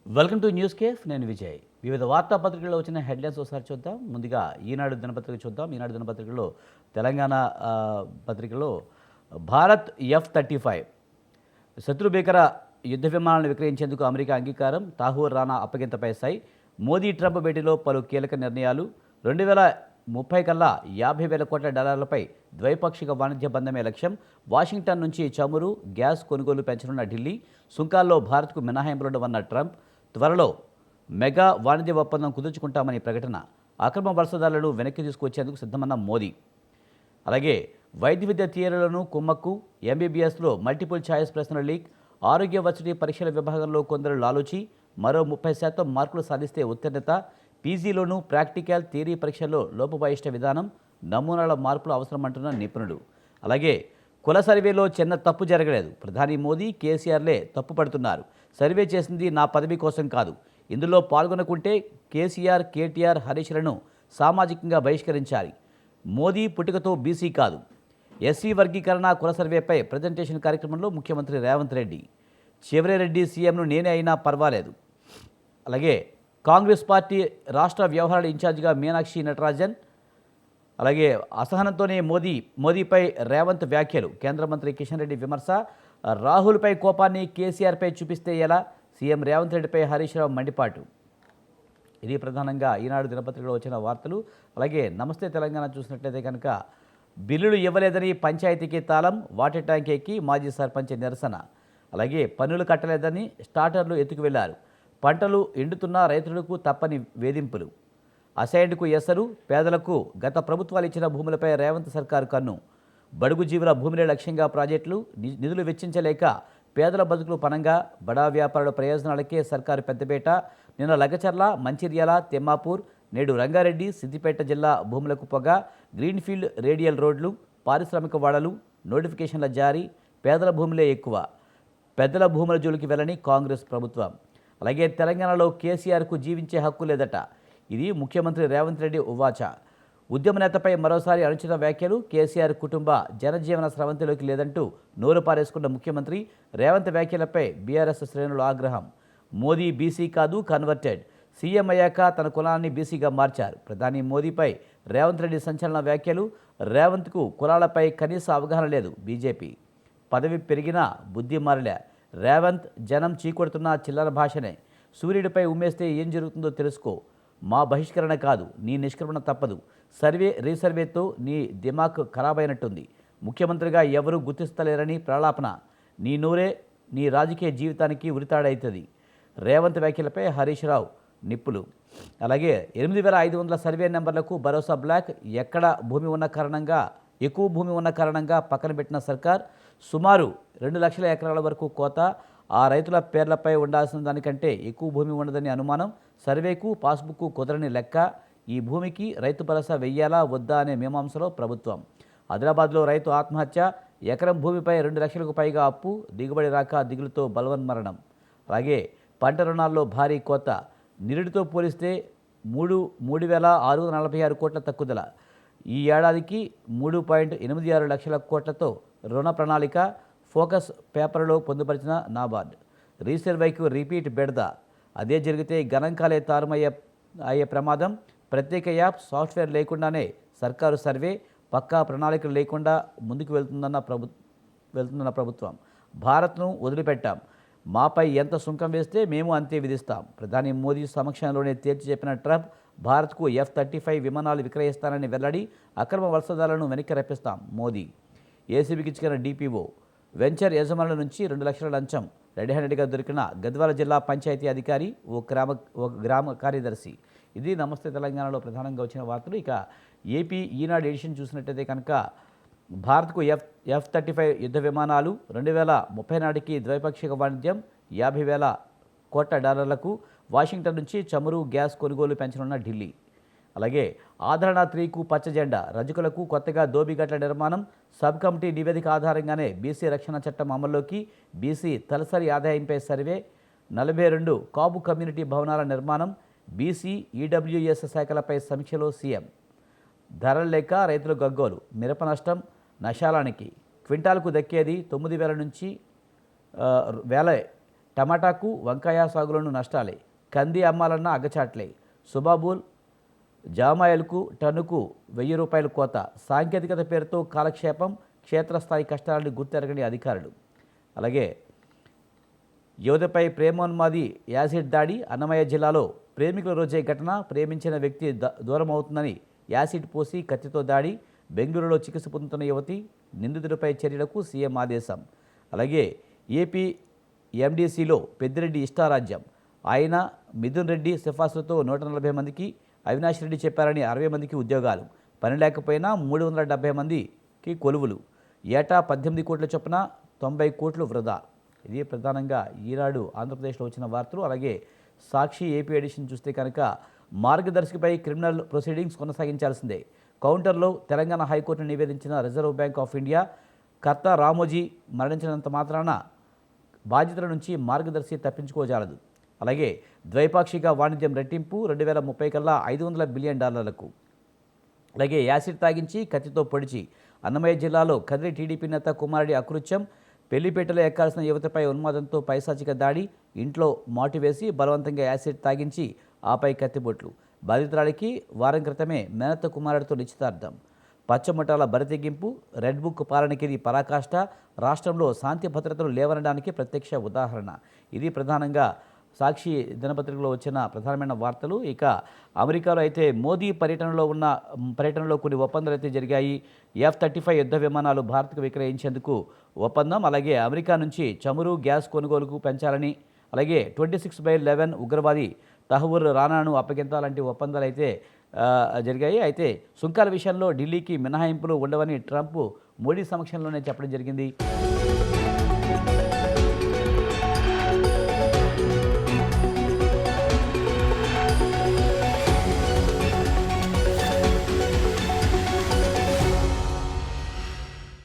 Welcome to news cafe. నేను విజయ్. వివిధ వార్తాపత్రికల్లో వచ్చిన హెడ్లైన్స్ ఒకసారి చూద్దాం. ముందుగా ఈనాడు దినపత్రిక చూద్దాం. ఈనాడు దినపత్రికలో తెలంగాణ పత్రికలో భారత్ F-35 శత్రు భీకర యుద్ధ విమానాలను విక్రయించేందుకు అమెరికా అంగీకారం, తాహూర్ రానా అప్పగింతపై సై, మోదీ ట్రంప్ భేటీలో పలు కీలక నిర్ణయాలు, 2030 కల్లా $50,000 కోట్ల ద్వైపాక్షిక వాణిజ్య బంధమే లక్ష్యం, వాషింగ్టన్ నుంచి చమురు, గ్యాస్ కొనుగోలు పెంచనున్న ఢిల్లీ, సుంకాల్లో భారత్కు మినహాయింపులుండవన్న ట్రంప్, త్వరలో మెగా వాణిజ్య ఒప్పందం కుదుర్చుకుంటామని ప్రకటన, అక్రమ వలసదారులను వెనక్కి తీసుకొచ్చేందుకు సిద్ధమన్న మోదీ. అలాగే వైద్య విద్య థియరీలను కుమ్మక్కు, ఎంబీబీఎస్లో మల్టిపుల్ ఛాయిస్ ప్రశ్నల లీక్, ఆరోగ్య వర్సిటీ పరీక్షల విభాగంలో కొందరు లాలూచి, మరో 30% మార్కులు సాధిస్తే ఉత్తీర్ణత, పీజీలోనూ ప్రాక్టికల్ థియరీ పరీక్షల్లో లోపభూయిష్ట విధానం, నమూనాల మార్పులు అవసరమంటున్న నిపుణులు. అలాగే కుల సర్వేలో చిన్న తప్పు జరగలేదు, ప్రధాని మోదీ, కేసీఆర్లే తప్పు పడుతున్నారు, సర్వే చేసింది నా పదవి కోసం కాదు, ఇందులో పాల్గొనకుంటే కేసీఆర్, కేటీఆర్, హరీష్లను సామాజికంగా బహిష్కరించాలి, మోదీ పుట్టుకతో బీసీ కాదు, ఎస్సీ వర్గీకరణ కుల సర్వేపై ప్రజెంటేషన్ కార్యక్రమంలో ముఖ్యమంత్రి రేవంత్ రెడ్డి, చివరెడ్డి సీఎంను నేనే అయినా పర్వాలేదు. అలాగే కాంగ్రెస్ పార్టీ రాష్ట్ర వ్యవహారాల ఇన్ఛార్జిగా మీనాక్షి నటరాజన్. అలాగే అసహనంతోనే మోదీపై రేవంత్ వ్యాఖ్యలు, కేంద్ర మంత్రి కిషన్ రెడ్డి విమర్శ, రాహుల్పై కోపాన్ని కేసీఆర్పై చూపిస్తే ఎలా, సీఎం రేవంత్ రెడ్డిపై హరీష్ రావు మండిపాటు. ఇది ప్రధానంగా ఈనాడు దినపత్రికలో వచ్చిన వార్తలు. అలాగే నమస్తే తెలంగాణ చూసినట్లయితే కనుక బిల్లులు ఇవ్వలేదని పంచాయతీకి తాళం, వాటర్ ట్యాంక్ ఎక్కి మాజీ సర్పంచ్ నిరసన. అలాగే పన్నులు కట్టలేదని స్టార్టర్లు ఎత్తుకు వెళ్లారు, పంటలు ఎండుతున్న రైతులకు తప్పని వేధింపులు, అసైన్డ్కు ఎసరు, పేదలకు గత ప్రభుత్వాలు ఇచ్చిన భూములపై రేవంత్ సర్కారు కన్ను, బడుగు జీవుల భూములే లక్ష్యంగా ప్రాజెక్టులు, నిధులు వెచ్చించలేక పేదల బతుకులు పనంగా, బడా వ్యాపారుల ప్రయోజనాలకే సర్కారు పెద్దపేట, నిన్న లగచర్ల, మంచిర్యాల, తెమ్మాపూర్, నేడు రంగారెడ్డి, సిద్దిపేట జిల్లా భూములకు పొగ, గ్రీన్ఫీల్డ్ రేడియల్ రోడ్లు, పారిశ్రామిక వాడలు, నోటిఫికేషన్ల జారీ, పేదల భూములే ఎక్కువ, పెద్దల భూముల జోలికి వెళ్ళని కాంగ్రెస్ ప్రభుత్వం. అలాగే తెలంగాణలో కేసీఆర్కు జీవించే హక్కు లేదట, ఇది ముఖ్యమంత్రి రేవంత్ రెడ్డి ఉవాచ. ఉద్యమ నేతపై మరోసారి అనుచిత వ్యాఖ్యలు, కేసీఆర్ కుటుంబ జనజీవన స్రవంతిలోకి లేదంటూ నోరు పారేసుకున్న ముఖ్యమంత్రి రేవంత్ వ్యాఖ్యలపై బీఆర్ఎస్ శ్రేణుల ఆగ్రహం. మోదీ బీసీ కాదు, కన్వర్టెడ్, సీఎం అయ్యాక తన కులాన్ని బీసీగా మార్చారు, ప్రధాని మోదీపై రేవంత్ రెడ్డి సంచలన వ్యాఖ్యలు, రేవంత్కు కులాలపై కనీస అవగాహన లేదు, బీజేపీ పదవి పెరిగినా బుద్ధి మారలే, రేవంత్ జనం చీకొడుతున్న చిల్లర భాషనే, సూర్యుడిపై ఉమ్మేస్తే ఏం జరుగుతుందో తెలుసుకో, మా బహిష్కరణ కాదు నీ నిష్క్రమణ తప్పదు, సర్వే రీసర్వేతో నీ దిమాగ్ ఖరాబైనట్టుంది, ముఖ్యమంత్రిగా ఎవరూ గుర్తిస్తలేరని ప్రలాపన, నీ నూరే నీ రాజకీయ జీవితానికి ఉరితాడవుతుంది, రేవంత్ వ్యాఖ్యలపై హరీష్ రావు నిప్పులు. అలాగే 8500 సర్వే నెంబర్లకు భరోసా బ్లాక్, ఎక్కువ భూమి ఉన్న కారణంగా పక్కన పెట్టిన సర్కార్, సుమారు 2 లక్షల ఎకరాల వరకు కోత, ఆ రైతుల పేర్లపై ఉండాల్సిన దానికంటే ఎక్కువ భూమి ఉండదని అనుమానం, సర్వేకు పాస్బుక్కు కుదరని లెక్క, ఈ భూమికి రైతు భరోసా వెయ్యాలా వద్దా అనే మీమాంసలో ప్రభుత్వం. ఆదిలాబాద్లో రైతు ఆత్మహత్య, ఎకరం భూమిపై 2 లక్షలకు పైగా అప్పు, దిగుబడి రాక దిగులుతో బలవన్మరణం. అలాగే పంట రుణాల్లో భారీ కోత, నిరుడితో పోలిస్తే 3,646 కోట్ల తక్కుదల, ఈ ఏడాదికి 3.86 లక్షల కోట్లతో రుణ ప్రణాళిక, ఫోకస్ పేపర్లో పొందుపరిచిన నాబార్డ్, రీసర్వేకు రిపీట్ బెడద, అదే జరిగితే గణాంకాలే అయ్యే ప్రమాదం, ప్రత్యేక యాప్ సాఫ్ట్వేర్ లేకుండానే సర్కారు సర్వే, పక్కా ప్రణాళికలు లేకుండా ముందుకు వెళ్తుందన్న ప్రభుత్వం, భారత్ను వదిలిపెట్టాం, మాపై ఎంత సుంకం వేస్తే మేము అంతే విధిస్తాం, ప్రధాని మోదీ సమక్షంలోనే తేల్చి చెప్పిన ట్రంప్, భారత్కు F-35 విమానాలు విక్రయిస్తానని వెల్లడి, అక్రమ వలసదారులను వెనక్కి రప్పిస్తాం మోదీ, ఏసీబీకి ఇచ్చిన డిపిఓ, వెంచర్ యజమానుల నుంచి 2 లక్షల లంచం, రెడ్ హ్యాండెడ్గా దొరికిన గద్వాల జిల్లా పంచాయతీ అధికారి, ఓ గ్రామ కార్యదర్శి. ఇది నమస్తే తెలంగాణలో ప్రధానంగా వచ్చిన వార్తలు. ఇక ఏపీ ఈనాడు ఎడిషన్ చూసినట్టయితే కనుక భారత్కు F-35 యుద్ధ విమానాలు, 2030 నాటికి ద్వైపాక్షిక వాణిజ్యం, $50,000 కోట్ల, వాషింగ్టన్ నుంచి చమురు, గ్యాస్ కొనుగోలు పెంచనున్న ఢిల్లీ. అలాగే ఆదరణ 3కు పచ్చ జెండా, రజకులకు కొత్తగా దోబిగట్ల నిర్మాణం, సబ్ కమిటీ నివేదిక ఆధారంగానే బీసీ రక్షణ చట్టం అమల్లోకి, బీసీ తలసరి ఆదాయంపై సర్వే, 42 కాపు కమ్యూనిటీ భవనాల నిర్మాణం, బీసీ ఈడబ్ల్యూఎస్ శాఖలపై సమీక్షలో సీఎం. ధరలు లేక రైతులు గగ్గోలు, మిరప నష్టం నశాలానికి, క్వింటాల్కు దక్కేది 9,000 నుంచి 1,000 టమాటాకు వంకాయ సాగులోనూ నష్టాలే, కంది అమ్మాలన్న అగచాట్లే, సుబాబుల్ జామాయిల్కు టన్నుకు ₹1000 కోత, సాంకేతికత పేరుతో కాలక్షేపం, క్షేత్రస్థాయి కష్టాలను గుర్తెరగని అధికారులు. అలాగే యువతపై ప్రేమోన్మాది యాసిడ్ దాడి, అన్నమయ్య జిల్లాలో ప్రేమికుల రోజే ఘటన, ప్రేమించిన వ్యక్తి దూరం అవుతుందని యాసిడ్ పోసి కత్తితో దాడి, బెంగళూరులో చికిత్స పొందుతున్న యువతి, నిందితుడిపై చర్యలకు సీఎం ఆదేశం. అలాగే ఏపీ ఎండీసీలో పెద్దిరెడ్డి ఇష్టారాజ్యం, ఆయన మిథున్ రెడ్డి సిఫార్సులతో 140 మందికి, అవినాష్ రెడ్డి చెప్పారని 60 మందికి ఉద్యోగాలు, పని లేకపోయినా 370 మందికి కొలువులు, ఏటా 18 కోట్ల చొప్పున 90 కోట్లు వృధా. ఇది ప్రధానంగా ఈనాడు ఆంధ్రప్రదేశ్లో వచ్చిన వార్తలు. అలాగే సాక్షి ఏపీ ఎడిషన్ చూస్తే కనుక మార్గదర్శిపై క్రిమినల్ ప్రొసీడింగ్స్ కొనసాగించాల్సిందే, కౌంటర్లో తెలంగాణ హైకోర్టును నివేదించిన రిజర్వ్ బ్యాంక్ ఆఫ్ ఇండియా, కర్త రామోజీ మరణించినంత మాత్రాన బాధ్యతల నుంచి మార్గదర్శి తప్పించుకోజాలదు. అలాగే ద్వైపాక్షిక వాణిజ్యం రెట్టింపు, 2030 కల్లా $500 బిలియన్. అలాగే యాసిడ్ తాగించి కత్తితో పొడిచి, అన్నమయ్య జిల్లాలో కదిరి టీడీపీ నేత కుమారుడి అకృత్యం, పెళ్లిపేటలో ఎక్కాల్సిన యువతపై ఉన్మాదంతో పైశాచిక దాడి, ఇంట్లో మాటివేసి బలవంతంగా యాసిడ్ తాగించి ఆపై కత్తిబొట్లు, బాధితురాలికి వారం క్రితమే మేనత్త కుమారుడితో నిశ్చితార్థం, పచ్చముఠాల బరితెగింపు, రెడ్ బుక్ పాలనకి ఇది పరాకాష్ట, రాష్ట్రంలో శాంతి భద్రతలు లేవనడానికి ప్రత్యక్ష ఉదాహరణ. ఇది ప్రధానంగా సాక్షి దినపత్రికలో వచ్చిన ప్రధానమైన వార్తలు. ఇక అమెరికాలో అయితే మోదీ పర్యటనలో కొన్ని ఒప్పందాలు అయితే జరిగాయి. F-35 యుద్ధ విమానాలు భారత్కు విక్రయించేందుకు ఒప్పందం, అలాగే అమెరికా నుంచి చమురు, గ్యాస్ కొనుగోలుకు పెంచాలని, అలాగే 26/11 ఉగ్రవాది తహవూర్ రానాను అప్పగించాలంటే ఒప్పందాలు అయితే జరిగాయి. అయితే సుంకాల విషయంలో ఢిల్లీకి మినహాయింపులు ఉండవని ట్రంప్ మోడీ సమక్షంలోనే చెప్పడం జరిగింది.